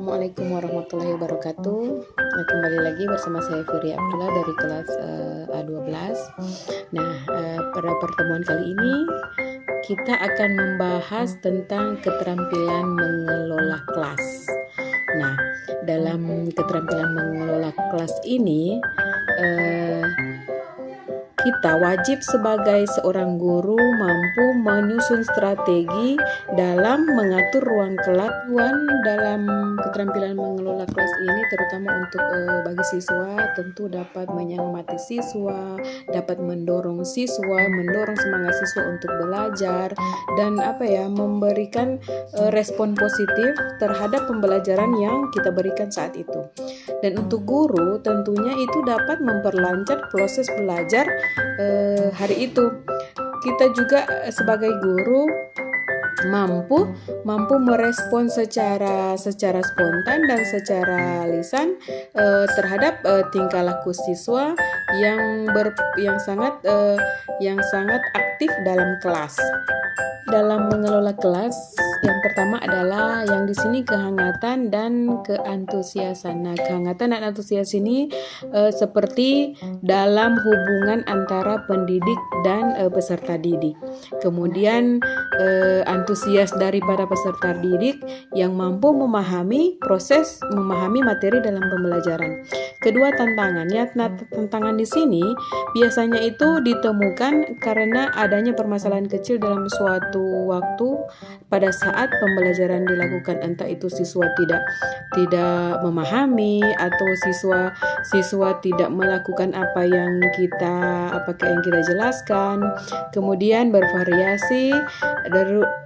Assalamualaikum warahmatullahi wabarakatuh. Kembali lagi bersama saya Firi Abdullah dari kelas A12. Pada pertemuan kali ini kita akan membahas tentang keterampilan mengelola kelas. Dalam keterampilan mengelola kelas ini kita wajib sebagai seorang guru mampu menyusun strategi dalam mengatur ruang kelas. Dalam keterampilan mengelola kelas ini terutama untuk bagi siswa, tentu dapat menyemangati siswa, dapat mendorong semangat siswa untuk belajar dan memberikan respon positif terhadap pembelajaran yang kita berikan saat itu. Dan untuk guru tentunya itu dapat memperlancar proses belajar hari itu. Kita juga sebagai guru mampu merespon secara spontan dan secara lisan terhadap tingkah laku siswa yang sangat aktif dalam kelas. Dalam mengelola kelas, yang pertama adalah yang di sini kehangatan dan keantusiasan. Kehangatan dan antusias ini seperti dalam hubungan antara pendidik dan peserta didik. Kemudian antusias daripada peserta didik yang mampu memahami materi dalam pembelajaran. Kedua, tantangannya. Tantangan di sini biasanya itu ditemukan karena adanya permasalahan kecil dalam suatu waktu pada saat pembelajaran dilakukan, entah itu siswa tidak memahami atau siswa tidak melakukan apa yang kita jelaskan. Kemudian bervariasi,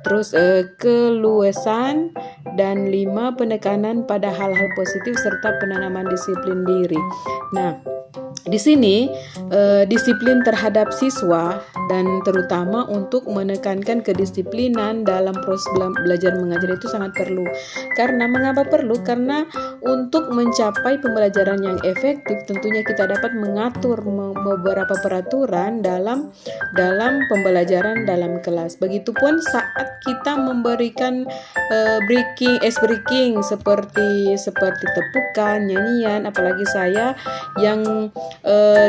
terus keluasan, dan 5 penekanan pada hal-hal positif serta penanaman disiplin diri. Di sini disiplin terhadap siswa dan terutama untuk menekankan kedisiplinan dalam proses belajar mengajar itu sangat perlu. Mengapa perlu? Karena untuk mencapai pembelajaran yang efektif tentunya kita dapat mengatur beberapa peraturan dalam pembelajaran dalam kelas. Begitupun saat kita memberikan ice breaking seperti tepukan, nyanyian, apalagi saya yang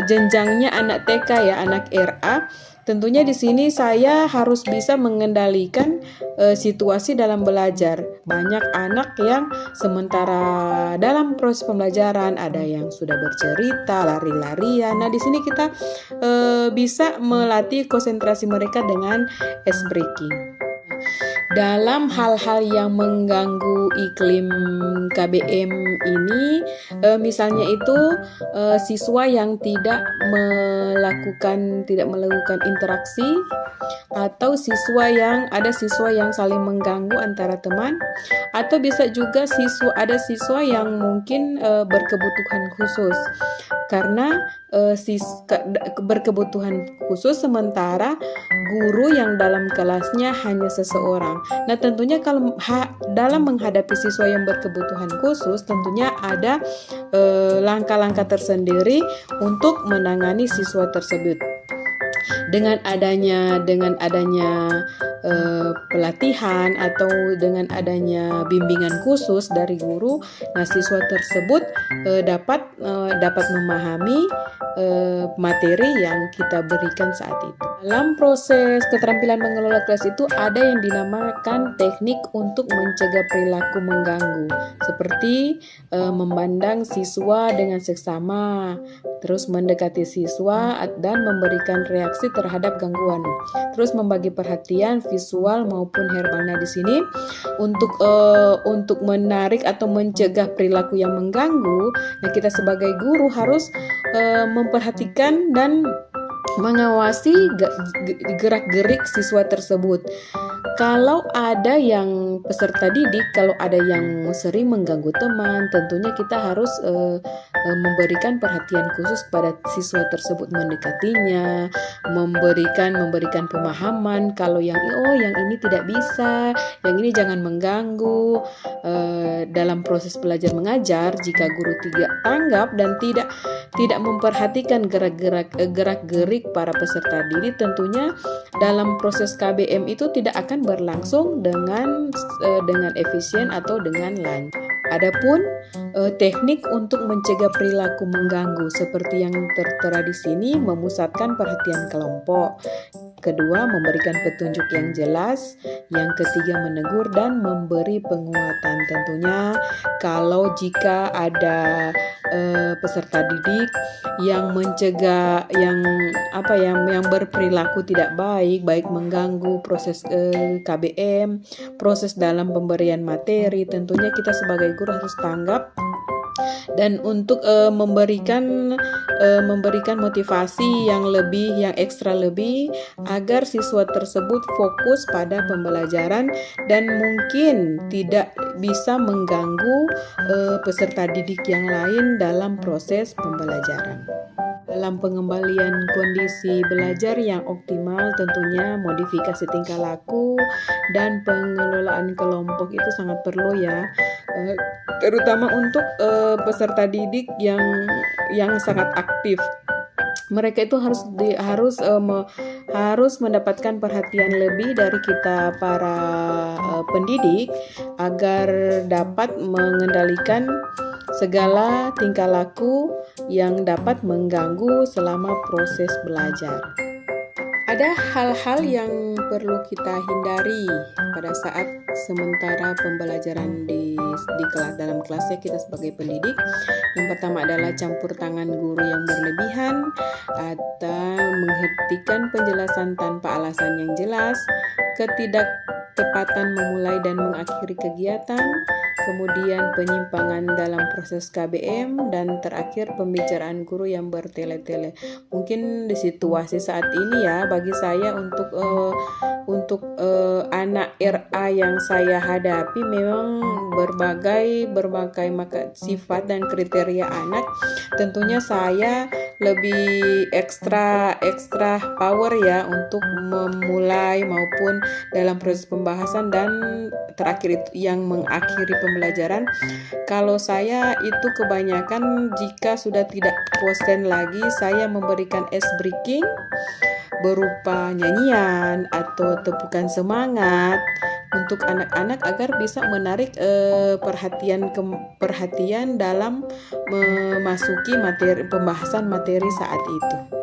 jenjangnya anak TK anak RA. Tentunya di sini saya harus bisa mengendalikan situasi dalam belajar. Banyak anak yang sementara dalam proses pembelajaran ada yang sudah bercerita, lari-larian. Di sini kita bisa melatih konsentrasi mereka dengan ice breaking. Dalam hal-hal yang mengganggu iklim KBM ini, misalnya itu siswa yang tidak melakukan interaksi, atau siswa yang saling mengganggu antara teman, atau bisa juga ada siswa yang mungkin berkebutuhan khusus. Karena berkebutuhan khusus sementara guru yang dalam kelasnya hanya seseorang. Tentunya kalau dalam menghadapi siswa yang berkebutuhan khusus, tentunya ada langkah-langkah tersendiri untuk menangani siswa tersebut. Dengan adanya pelatihan atau dengan adanya bimbingan khusus dari guru, siswa tersebut dapat memahami materi yang kita berikan saat itu. Dalam proses keterampilan mengelola kelas itu ada yang dinamakan teknik untuk mencegah perilaku mengganggu, seperti memandang siswa dengan seksama, terus mendekati siswa dan memberikan reaksi terhadap gangguan, terus membagi perhatian visual maupun verbal. Di sini untuk menarik atau mencegah perilaku yang mengganggu, kita sebagai guru harus memperhatikan dan mengawasi gerak-gerik siswa tersebut. Kalau ada yang peserta didik, kalau ada yang sering mengganggu teman, tentunya kita harus memberikan perhatian khusus kepada siswa tersebut, mendekatinya, memberikan pemahaman kalau yang ini tidak bisa, yang ini jangan mengganggu. Dalam proses belajar mengajar, jika guru tidak tanggap dan tidak memperhatikan gerak-gerik para peserta didik, tentunya dalam proses KBM itu tidak akan berlangsung dengan efisien atau dengan lancar. Adapun teknik untuk mencegah perilaku mengganggu seperti yang tertera di sini, memusatkan perhatian kelompok. Kedua, memberikan petunjuk yang jelas. Yang ketiga, menegur dan memberi penguatan. Tentunya kalau jika ada peserta didik yang mencegah yang berperilaku tidak baik mengganggu proses KBM, proses dalam pemberian materi, tentunya kita sebagai guru harus tanggap dan untuk memberikan motivasi yang ekstra lebih agar siswa tersebut fokus pada pembelajaran dan mungkin tidak bisa mengganggu peserta didik yang lain dalam proses pembelajaran. Dalam pengembalian kondisi belajar yang optimal, tentunya modifikasi tingkah laku dan pengelolaan kelompok itu sangat perlu ya, terutama untuk peserta didik yang sangat aktif. Mereka itu harus mendapatkan perhatian lebih dari kita para pendidik agar dapat mengendalikan segala tingkah laku yang dapat mengganggu selama proses belajar. Ada hal-hal yang perlu kita hindari pada saat sementara pembelajaran di kelas, dalam kelasnya kita sebagai pendidik. Yang pertama adalah campur tangan guru yang berlebihan atau menghentikan penjelasan tanpa alasan yang jelas, ketidaktepatan memulai dan mengakhiri kegiatan, kemudian penyimpangan dalam proses KBM, dan terakhir pembicaraan guru yang bertele-tele. Mungkin di situasi saat ini ya, bagi saya untuk anak RA yang saya hadapi memang berbagai sifat dan kriteria anak. Tentunya saya lebih ekstra power ya untuk memulai maupun dalam proses pembahasan dan terakhir itu yang mengakhiri pembelajaran. Kalau saya itu kebanyakan jika sudah tidak konsen lagi, saya memberikan ice breaking berupa nyanyian atau tepukan semangat untuk anak-anak agar bisa menarik perhatian dalam memasuki pembahasan materi saat itu.